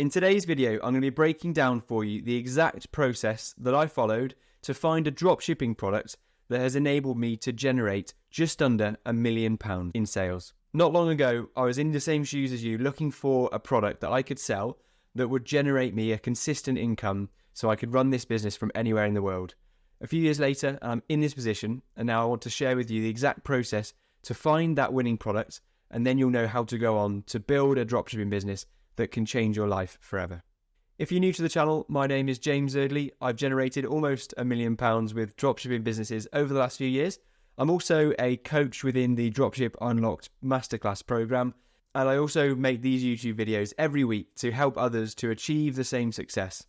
In today's video, I'm going to be breaking down for you the exact process that I followed to find a dropshipping product that has enabled me to generate just under £1 million in sales. Not long ago, I was in the same shoes as you, looking for a product that I could sell that would generate me a consistent income so I could run this business from anywhere in the world. A few years later, I'm in this position, and now I want to share with you the exact process to find that winning product, and then you'll know how to go on to build a dropshipping business that can change your life forever. If you're new to the channel, my name is James Erdley. I've generated almost £1 million with dropshipping businesses over the last few years. I'm also a coach within the Dropship Unlocked Masterclass program, and I also make these YouTube videos every week to help others to achieve the same success.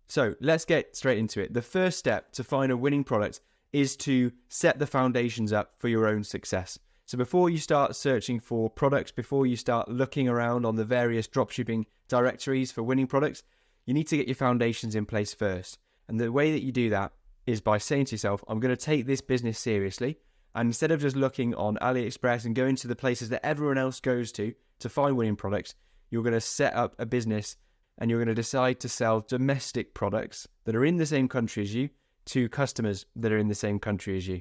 So let's get straight into it. The first step to find a winning product is to set the foundations up for your own success. So before you start searching for products, before you start looking around on the various dropshipping directories for winning products, you need to get your foundations in place first. And the way that you do that is by saying to yourself, I'm going to take this business seriously. And instead of just looking on AliExpress and going to the places that everyone else goes to find winning products, you're going to set up a business and you're going to decide to sell domestic products that are in the same country as you to customers that are in the same country as you.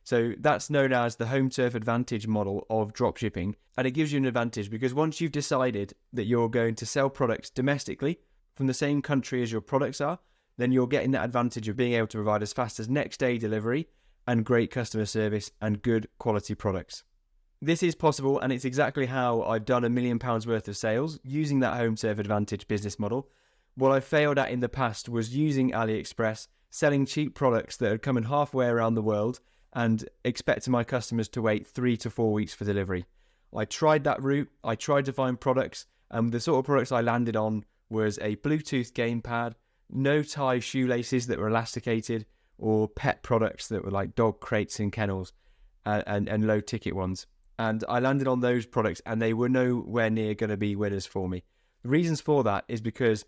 So that's known as the HomeServe Advantage model of dropshipping. And it gives you an advantage because once you've decided that you're going to sell products domestically from the same country as your products are, then you're getting that advantage of being able to provide as fast as next day delivery and great customer service and good quality products. This is possible, and it's exactly how I've done £1 million worth of sales using that HomeServe Advantage business model. What I failed at in the past was using AliExpress, selling cheap products that had come in halfway around the world and expecting my customers to wait 3 to 4 weeks for delivery. I tried that route. I tried to find products, and the sort of products I landed on was a Bluetooth gamepad, no-tie shoelaces that were elasticated, or pet products that were like dog crates and kennels, and low-ticket ones. And I landed on those products, and they were nowhere near going to be winners for me. The reasons for that is because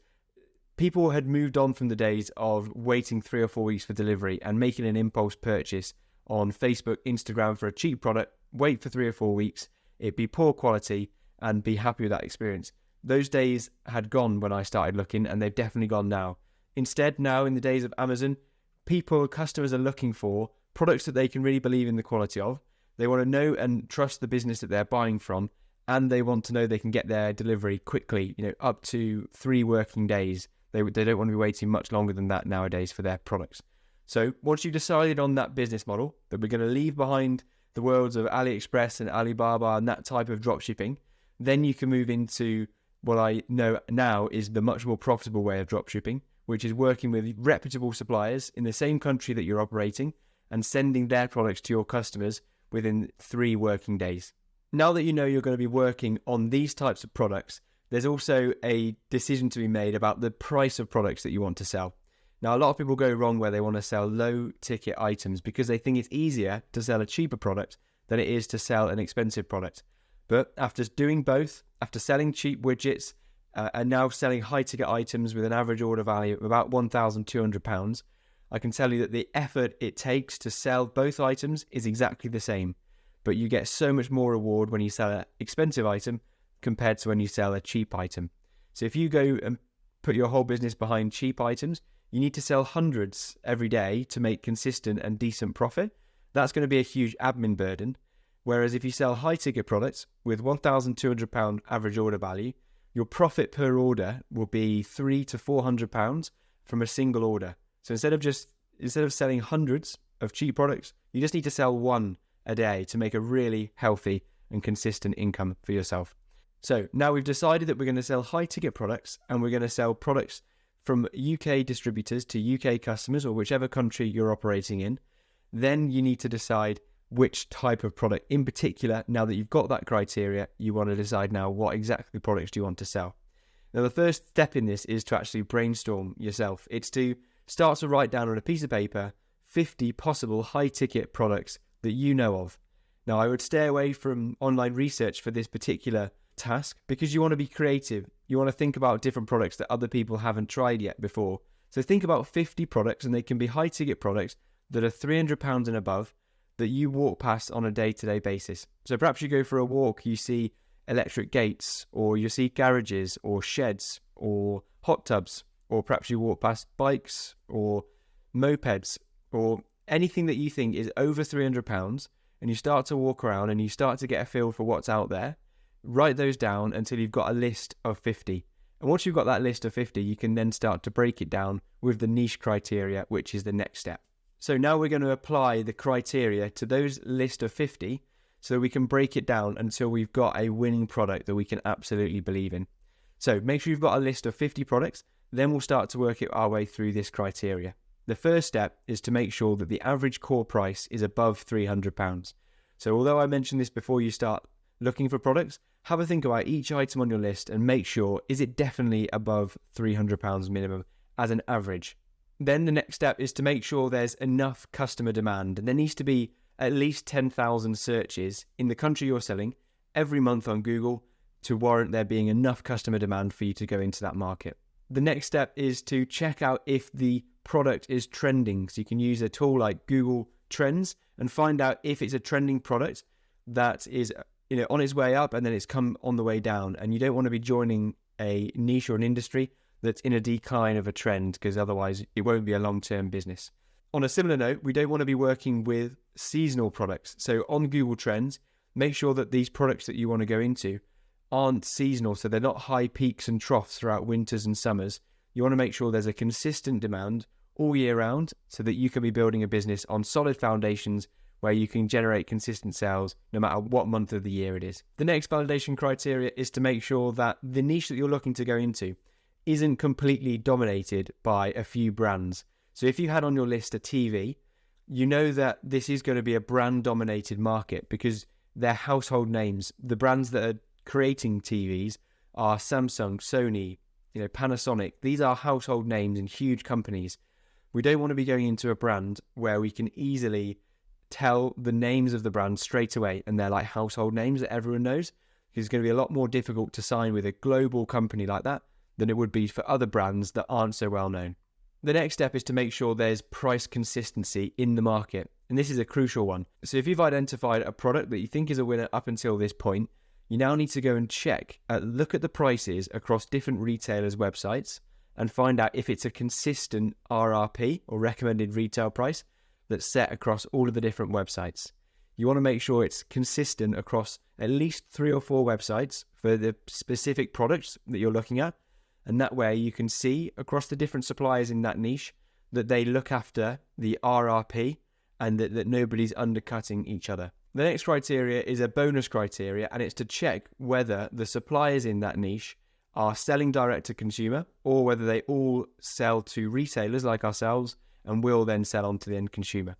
people had moved on from the days of waiting 3 or 4 weeks for delivery and making an impulse purchase on Facebook, Instagram for a cheap product, wait for 3 or 4 weeks, it'd be poor quality, and be happy with that experience. Those days had gone when I started looking, and they've definitely gone now. Instead, now in the days of Amazon, customers are looking for products that they can really believe in the quality of. They want to know and trust the business that they're buying from, and they want to know they can get their delivery quickly, up to 3 working days. They don't want to be waiting much longer than that nowadays for their products. So once you've decided on that business model, that we're going to leave behind the worlds of AliExpress and Alibaba and that type of dropshipping, then you can move into what I know now is the much more profitable way of dropshipping, which is working with reputable suppliers in the same country that you're operating and sending their products to your customers within 3 working days. Now that you know you're going to be working on these types of products, there's also a decision to be made about the price of products that you want to sell. Now, a lot of people go wrong where they want to sell low-ticket items because they think it's easier to sell a cheaper product than it is to sell an expensive product. But after doing both, after selling cheap widgets and now selling high-ticket items with an average order value of about £1,200, I can tell you that the effort it takes to sell both items is exactly the same. But you get so much more reward when you sell an expensive item compared to when you sell a cheap item. So if you go and put your whole business behind cheap items, you need to sell hundreds every day to make consistent and decent profit. That's going to be a huge admin burden. Whereas if you sell high-ticket products with £1,200 average order value, your profit per order will be £300 to £400 from a single order. So instead of selling hundreds of cheap products, you just need to sell 1 a day to make a really healthy and consistent income for yourself. So now we've decided that we're going to sell high-ticket products, and we're going to sell products from UK distributors to UK customers, or whichever country you're operating in. Then you need to decide which type of product in particular. Now that you've got that criteria, you want to decide now what exactly products do you want to sell. Now the first step in this is to actually brainstorm yourself. It's to start to write down on a piece of paper 50 possible high-ticket products that you know of. Now I would stay away from online research for this particular task because you want to be creative. You want to think about different products that other people haven't tried yet before. So think about 50 products, and they can be high-ticket products that are £300 and above that you walk past on a day-to-day basis. So perhaps you go for a walk, you see electric gates, or you see garages or sheds or hot tubs, or perhaps you walk past bikes or mopeds or anything that you think is over £300, and you start to walk around and you start to get a feel for what's out there. Write those down until you've got a list of 50. And once you've got that list of 50, you can then start to break it down with the niche criteria, which is the next step. So now we're going to apply the criteria to those list of 50 so we can break it down until we've got a winning product that we can absolutely believe in. So make sure you've got a list of 50 products, then we'll start to work our way through this criteria. The first step is to make sure that the average core price is above £300. So although I mentioned this before you start looking for products, have a think about each item on your list and make sure, is it definitely above £300 minimum as an average? Then the next step is to make sure there's enough customer demand, and there needs to be at least 10,000 searches in the country you're selling every month on Google to warrant there being enough customer demand for you to go into that market. The next step is to check out if the product is trending. So you can use a tool like Google Trends and find out if it's a trending product that is on its way up and then it's come on the way down. And you don't want to be joining a niche or an industry that's in a decline of a trend, because otherwise it won't be a long-term business. On a similar note, we don't want to be working with seasonal products. So on Google Trends, make sure that these products that you want to go into aren't seasonal, so they're not high peaks and troughs throughout winters and summers. You want to make sure there's a consistent demand all year round so that you can be building a business on solid foundations where you can generate consistent sales no matter what month of the year it is. The next validation criteria is to make sure that the niche that you're looking to go into isn't completely dominated by a few brands. So if you had on your list a TV, you know that this is going to be a brand-dominated market because they're household names. The brands that are creating TVs are Samsung, Sony, Panasonic. These are household names and huge companies. We don't want to be going into a brand where we can easily tell the names of the brand straight away and they're like household names that everyone knows, because it's going to be a lot more difficult to sign with a global company like that than it would be for other brands that aren't so well known. The next step is to make sure there's price consistency in the market, and this is a crucial one. So if you've identified a product that you think is a winner up until this point, you now need to go and look at the prices across different retailers' websites and find out if it's a consistent RRP or recommended retail price that's set across all of the different websites. You want to make sure it's consistent across at least 3 or 4 websites for the specific products that you're looking at. And that way you can see across the different suppliers in that niche that they look after the RRP and that nobody's undercutting each other. The next criteria is a bonus criteria, and it's to check whether the suppliers in that niche are selling direct to consumer or whether they all sell to retailers like ourselves and will then sell on to the end consumer.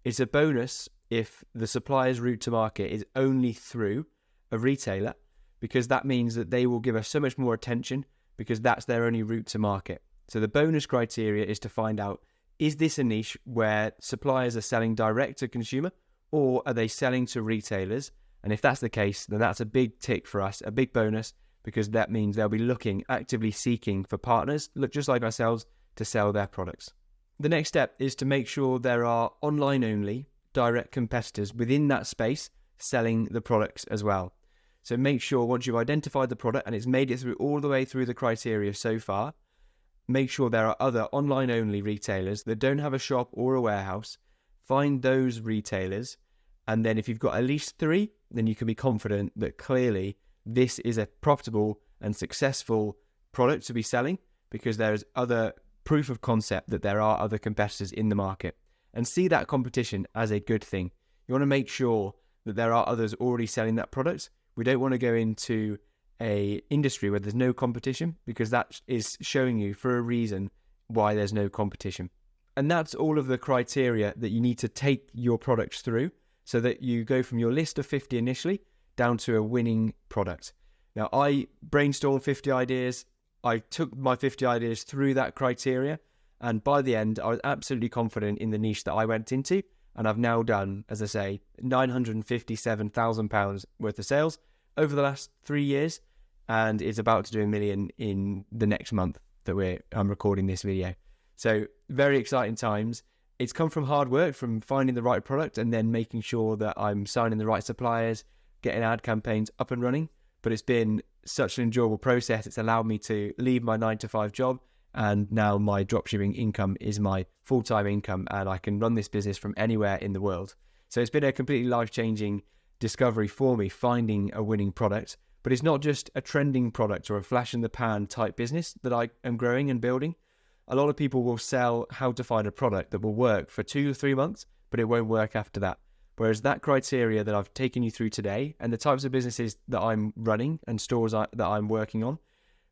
It's a bonus if the supplier's route to market is only through a retailer, because that means that they will give us so much more attention because that's their only route to market. So the bonus criteria is to find out, is this a niche where suppliers are selling direct to consumer or are they selling to retailers? And if that's the case, then that's a big tick for us, a big bonus, because that means they'll be actively seeking for partners, just like ourselves, to sell their products. The next step is to make sure there are online-only direct competitors within that space selling the products as well. So make sure once you've identified the product and it's made it through all the way through the criteria so far, make sure there are other online-only retailers that don't have a shop or a warehouse. Find those retailers, and then if you've got at least 3, then you can be confident that clearly this is a profitable and successful product to be selling, because there's other proof of concept that there are other competitors in the market. And see that competition as a good thing. You want to make sure that there are others already selling that product. We don't want to go into a industry where there's no competition, because that is showing you for a reason why there's no competition. And that's all of the criteria that you need to take your products through so that you go from your list of 50 initially down to a winning product. Now, I brainstormed 50 ideas. I took my 50 ideas through that criteria, and by the end, I was absolutely confident in the niche that I went into. And I've now done, as I say, £957,000 worth of sales over the last 3 years, and it's about to do $1 million in the next month that I'm recording this video. So very exciting times. It's come from hard work, from finding the right product and then making sure that I'm signing the right suppliers, getting ad campaigns up and running. But it's been such an enjoyable process. It's allowed me to leave my 9-to-5 job, and now my dropshipping income is my full-time income, and I can run this business from anywhere in the world. So it's been a completely life-changing discovery for me, finding a winning product. But it's not just a trending product or a flash-in-the-pan type business that I am growing and building. A lot of people will sell how to find a product that will work for 2 or 3 months, but it won't work after that. Whereas that criteria that I've taken you through today, and the types of businesses that I'm running and stores that I'm working on,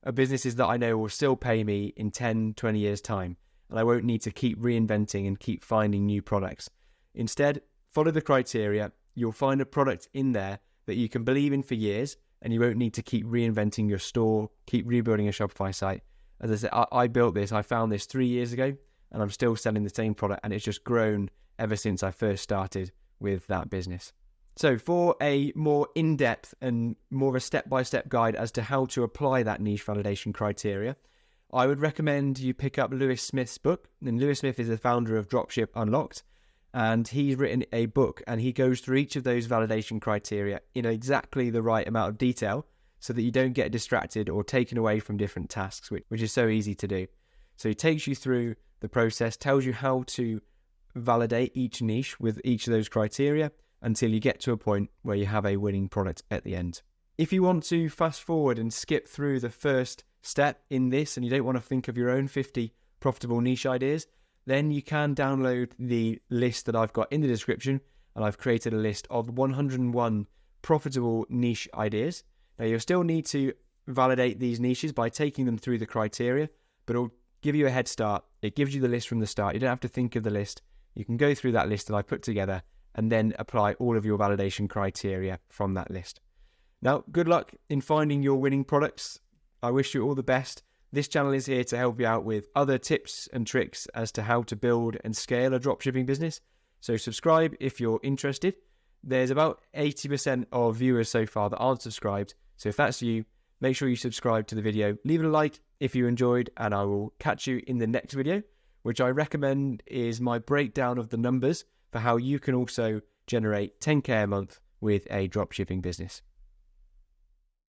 are businesses that I know will still pay me in 10, 20 years' time. And I won't need to keep reinventing and keep finding new products. Instead, follow the criteria. You'll find a product in there that you can believe in for years, and you won't need to keep reinventing your store, keep rebuilding a Shopify site. As I said, I built this, I found this 3 years ago, and I'm still selling the same product, and it's just grown ever since I first started with that business. So for a more in-depth and more of a step-by-step guide as to how to apply that niche validation criteria, I would recommend you pick up Lewis Smith's book. And Lewis Smith is the founder of Dropship Unlocked, and he's written a book, and he goes through each of those validation criteria in exactly the right amount of detail so that you don't get distracted or taken away from different tasks, which is so easy to do. So he takes you through the process, tells you how to validate each niche with each of those criteria until you get to a point where you have a winning product at the end. If you want to fast forward and skip through the first step in this, and you don't want to think of your own 50 profitable niche ideas, then you can download the list that I've got in the description, and I've created a list of 101 profitable niche ideas. Now, you'll still need to validate these niches by taking them through the criteria, but it'll give you a head start. It gives you the list from the start. You don't have to think of the list. You can go through that list that I put together and then apply all of your validation criteria from that list. Now, good luck in finding your winning products. I wish you all the best. This channel is here to help you out with other tips and tricks as to how to build and scale a dropshipping business. So subscribe if you're interested. There's about 80% of viewers so far that aren't subscribed. So if that's you, make sure you subscribe to the video. Leave it a like if you enjoyed, and I will catch you in the next video, which I recommend is my breakdown of the numbers for how you can also generate 10K a month with a dropshipping business.